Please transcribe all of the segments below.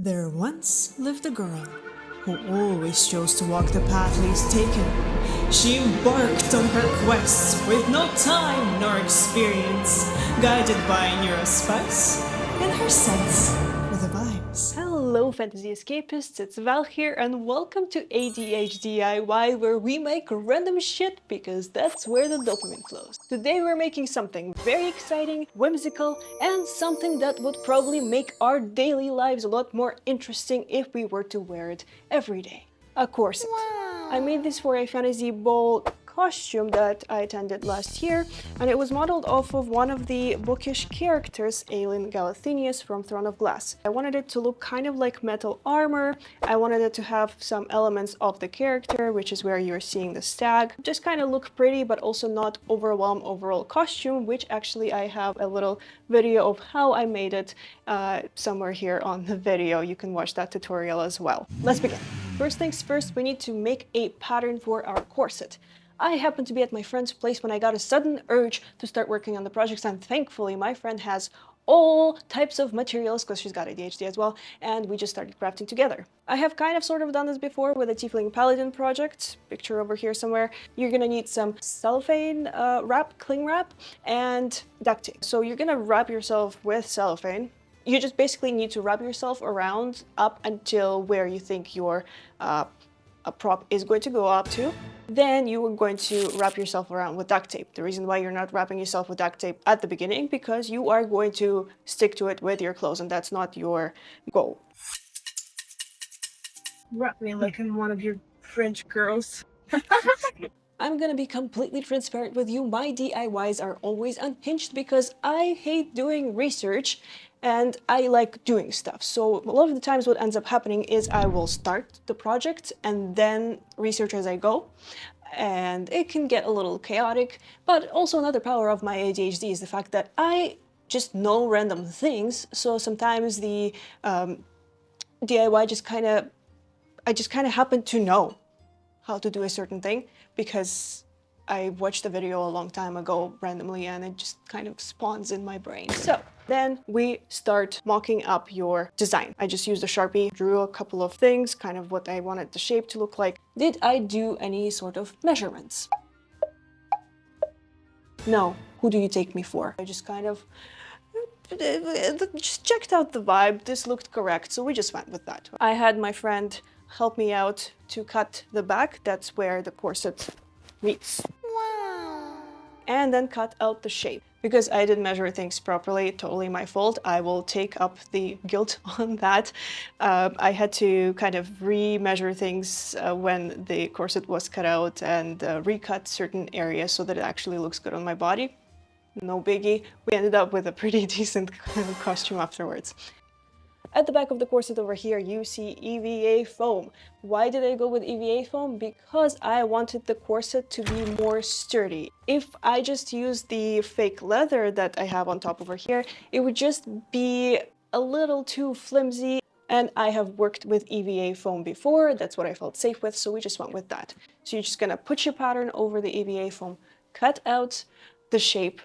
There once lived a girl who always chose to walk the path least taken. She embarked on her quests with no time nor experience, guided by neurospice and her sense for the vibes. Hello Fantasy Escapists, it's Val here and welcome to ADHDIY, where we make random shit because that's where the dopamine flows. Today we're making something very exciting, whimsical, and something that would probably make our daily lives a lot more interesting if we were to wear it every day. A corset. Wow. I made this for a Fantasy Ball costume that I attended last year, and it was modeled off of one of the bookish characters, Aelin Galathynius from Throne of Glass. I wanted it to look kind of like metal armor. I wanted it to have some elements of the character, which is where you're seeing the stag. Just kind of look pretty, but also not overwhelm overall costume, which actually I have a little video of how I made it somewhere here on the video. You can watch that tutorial as well. Let's begin. First things first, we need to make a pattern for our corset. I happened to be at my friend's place when I got a sudden urge to start working on the projects, and thankfully my friend has all types of materials because she's got ADHD as well, and we just started crafting together. I have kind of sort of done this before with a Tiefling Paladin project, picture over here somewhere. You're gonna need some cellophane wrap, cling wrap, and duct tape. So you're gonna wrap yourself with cellophane. You just basically need to wrap yourself around up until where you think your a prop is going to go up to. Then you are going to wrap yourself around with duct tape. The reason why you're not wrapping yourself with duct tape at the beginning, because you are going to stick to it with your clothes, and that's not your goal. Wrap me like I'm one of your French girls. I'm gonna be completely transparent with you. My DIYs are always unhinged because I hate doing research and I like doing stuff. So a lot of the times what ends up happening is I will start the project and then research as I go. And it can get a little chaotic, but also another power of my ADHD is the fact that I just know random things. So sometimes the DIY I just kind of happen to know how to do a certain thing because I watched a video a long time ago randomly and it just kind of spawns in my brain. So then we start mocking up your design. I just used a Sharpie, drew a couple of things, kind of what I wanted the shape to look like. Did I do any sort of measurements? No. Who do you take me for? I just kind of just checked out the vibe. This looked correct, so we just went with that. I had my friend help me out to cut the back. That's where the corset meets. Wow. And then cut out the shape. Because I didn't measure things properly, totally my fault. I will take up the guilt on that. I had to kind of re-measure things when the corset was cut out and recut certain areas so that it actually looks good on my body. No biggie. We ended up with a pretty decent costume afterwards. At the back of the corset over here, you see EVA foam. Why did I go with EVA foam? Because I wanted the corset to be more sturdy. If I just used the fake leather that I have on top over here, it would just be a little too flimsy. And I have worked with EVA foam before. That's what I felt safe with, so we just went with that. So you're just gonna put your pattern over the EVA foam, cut out the shape,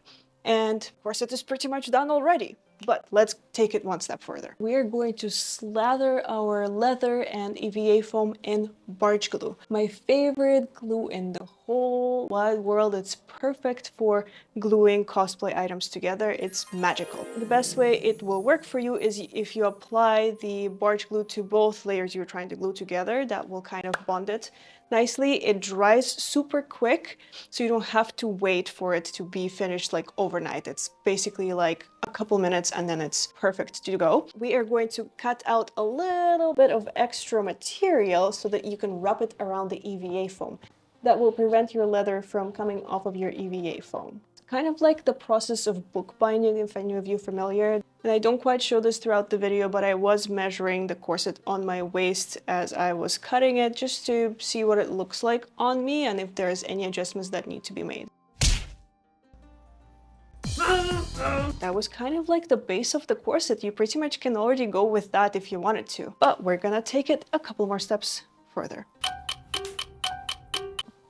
and corset is pretty much done already. But let's take it one step further. We are going to slather our leather and EVA foam in barge glue. My favorite glue in the whole wide world. It's perfect for gluing cosplay items together. It's magical. The best way it will work for you is if you apply the barge glue to both layers you're trying to glue together. That will kind of bond it nicely. It dries super quick, so you don't have to wait for it to be finished like overnight. It's basically like a couple minutes and then it's perfect to go. We are going to cut out a little bit of extra material so that you can wrap it around the EVA foam. That will prevent your leather from coming off of your EVA foam. Kind of like the process of bookbinding, if any of you are familiar. And I don't quite show this throughout the video, but I was measuring the corset on my waist as I was cutting it just to see what it looks like on me and if there's any adjustments that need to be made. That was kind of like the base of the corset. You pretty much can already go with that if you wanted to. But we're gonna take it a couple more steps further.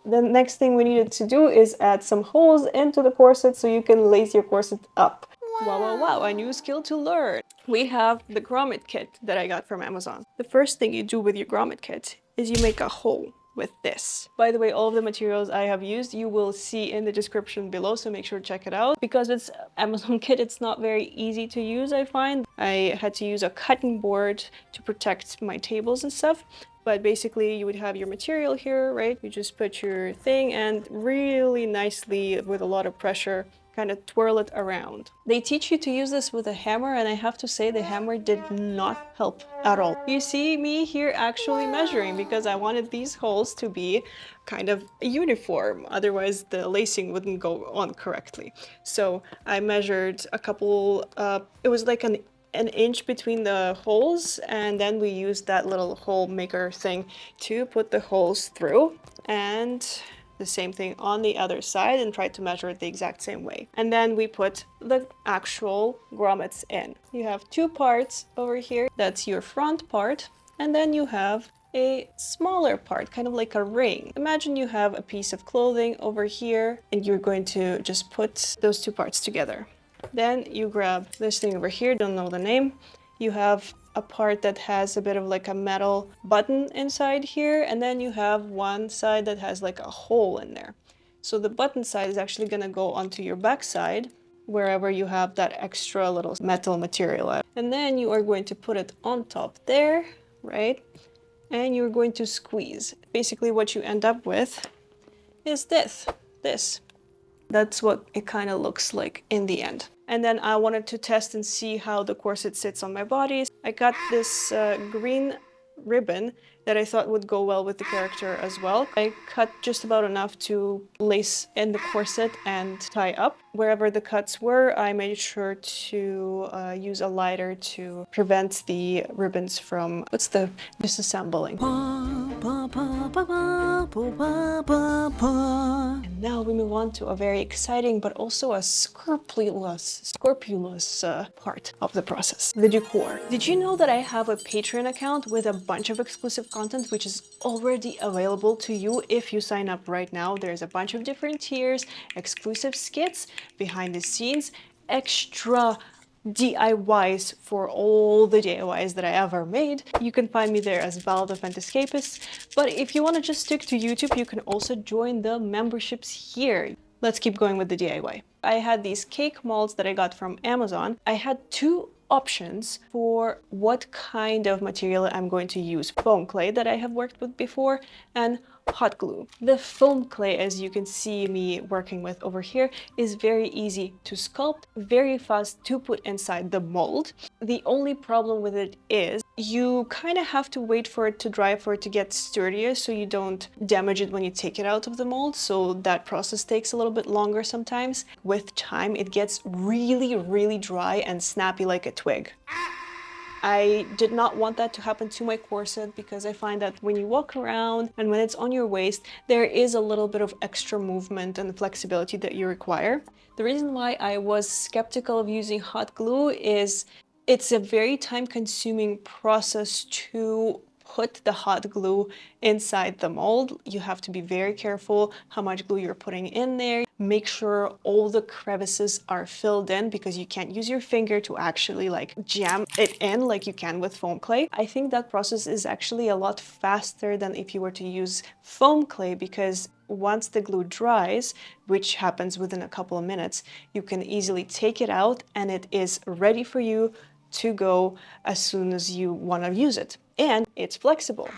The next thing we needed to do is add some holes into the corset so you can lace your corset up. Wow, wow, wow, a new skill to learn. We have the grommet kit that I got from Amazon. The first thing you do with your grommet kit is you make a hole with this. By the way, all of the materials I have used you will see in the description below, so make sure to check it out. Because it's Amazon kit, it's not very easy to use, I find. I had to use a cutting board to protect my tables and stuff. But basically you would have your material here, right? You just put your thing and really nicely, with a lot of pressure, kind of twirl it around. They teach you to use this with a hammer, and I have to say the hammer did not help at all. You see me here actually measuring because I wanted these holes to be kind of uniform, otherwise the lacing wouldn't go on correctly. So I measured a couple, it was like an inch between the holes, and then we used that little hole maker thing to put the holes through, and the same thing on the other side, and try to measure it the exact same way. And then we put the actual grommets in. You have two parts over here. That's your front part, and then you have a smaller part, kind of like a ring. Imagine you have a piece of clothing over here, and you're going to just put those two parts together. Then you grab this thing over here, don't know the name. You have a part that has a bit of like a metal button inside here, and then you have one side that has like a hole in there. So the button side is actually going to go onto your back side, wherever you have that extra little metal material. And then you are going to put it on top there, right? And you're going to squeeze. Basically what you end up with is this. That's what it kind of looks like in the end. And then I wanted to test and see how the corset sits on my body. I got this green ribbon that I thought would go well with the character as well. I cut just about enough to lace in the corset and tie up. Wherever the cuts were, I made sure to use a lighter to prevent the ribbons from, disassembling. And now we move on to a very exciting but also a scrupulous part of the process, the decor. Did you know that I have a Patreon account with a bunch of exclusive content which is already available to you if you sign up right now? There's a bunch of different tiers, exclusive skits, behind the scenes, extra DIYs for all the DIYs that I ever made. You can find me there as ValTheFantescapist. But if you want to just stick to YouTube, you can also join the memberships here. Let's keep going with the DIY. I had these cake molds that I got from Amazon. I had two options for what kind of material I'm going to use. Foam clay that I have worked with before, and hot glue. The foam clay, as you can see me working with over here, is very easy to sculpt, very fast to put inside the mold. The only problem with it is you kind of have to wait for it to dry for it to get sturdier, so you don't damage it when you take it out of the mold. So that process takes a little bit longer sometimes. With time, it gets really, really dry and snappy like a twig. I did not want that to happen to my corset because I find that when you walk around and when it's on your waist, there is a little bit of extra movement and flexibility that you require. The reason why I was skeptical of using hot glue is it's a very time-consuming process to put the hot glue inside the mold. You have to be very careful how much glue you're putting in there. Make sure all the crevices are filled in because you can't use your finger to actually like jam it in like you can with foam clay. I think that process is actually a lot faster than if you were to use foam clay, because once the glue dries, which happens within a couple of minutes, you can easily take it out and it is ready for you to go as soon as you want to use it. And it's flexible.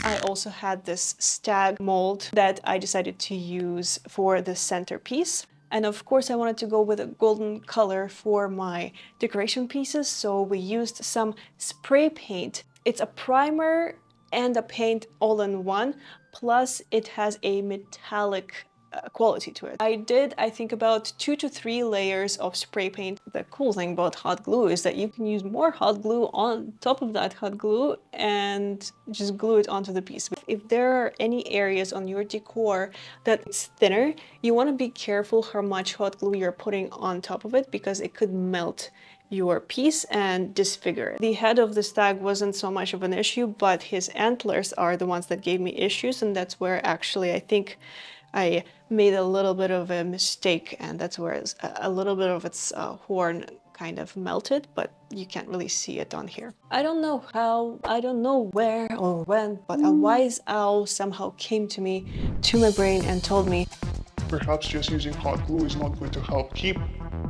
I also had this stag mold that I decided to use for the centerpiece. And of course I wanted to go with a golden color for my decoration pieces, so we used some spray paint. It's a primer and a paint all in one, plus it has a metallic quality to it. I think about 2 to 3 layers of spray paint. The cool thing about hot glue is that you can use more hot glue on top of that hot glue and just glue it onto the piece. If there are any areas on your decor that's thinner, you want to be careful how much hot glue you're putting on top of it, because it could melt your piece and disfigure it. The head of the stag wasn't so much of an issue, but his antlers are the ones that gave me issues, and that's where actually I think I made a little bit of a mistake, and that's where a little bit of its horn kind of melted, but you can't really see it on here. I don't know how, I don't know where or when, but a wise owl somehow came to me, to my brain, and told me, perhaps just using hot glue is not going to help keep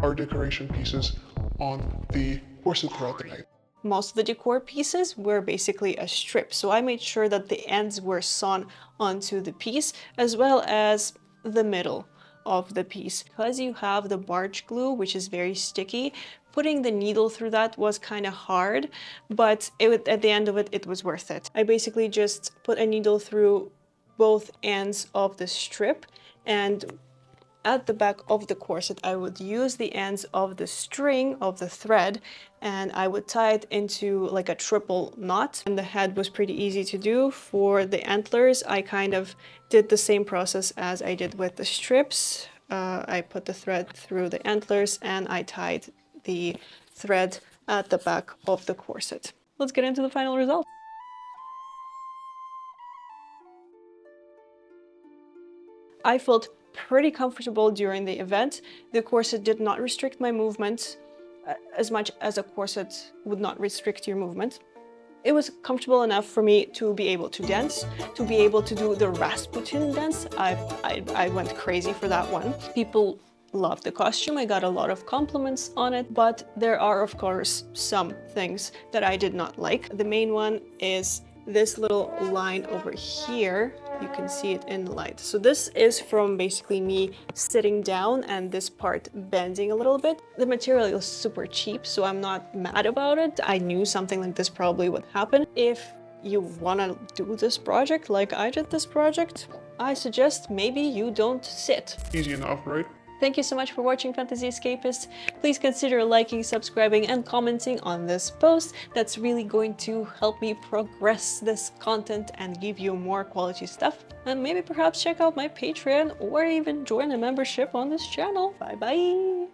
our decoration pieces on the corset throughout the night. most of the decor pieces were basically a strip, so I made sure that the ends were sewn onto the piece as well as the middle of the piece. Because you have the barge glue, which is very sticky, putting the needle through that was kind of hard, but at the end of it, it was worth it. I basically just put a needle through both ends of the strip, and at the back of the corset, I would use the ends of the string of the thread, and I would tie it into like a triple knot. And the head was pretty easy to do. For the antlers, I kind of did the same process as I did with the strips. I put the thread through the antlers and I tied the thread at the back of the corset. Let's get into the final result. I felt pretty comfortable during the event. The corset did not restrict my movement as much as a corset would not restrict your movement. It was comfortable enough for me to be able to dance, to be able to do the Rasputin dance. I went crazy for that one. People loved the costume. I got a lot of compliments on it, but there are of course some things that I did not like. The main one is this little line over here. You can see it in the light. So this is from basically me sitting down and this part bending a little bit. The material is super cheap, so I'm not mad about it. I knew something like this probably would happen. If you want to do this project like I did this project, I suggest maybe you don't sit. Easy enough, right? Thank you so much for watching Fantasy Escapist. Please consider liking, subscribing, and commenting on this post. That's really going to help me progress this content and give you more quality stuff. And maybe perhaps check out my Patreon or even join a membership on this channel. Bye bye!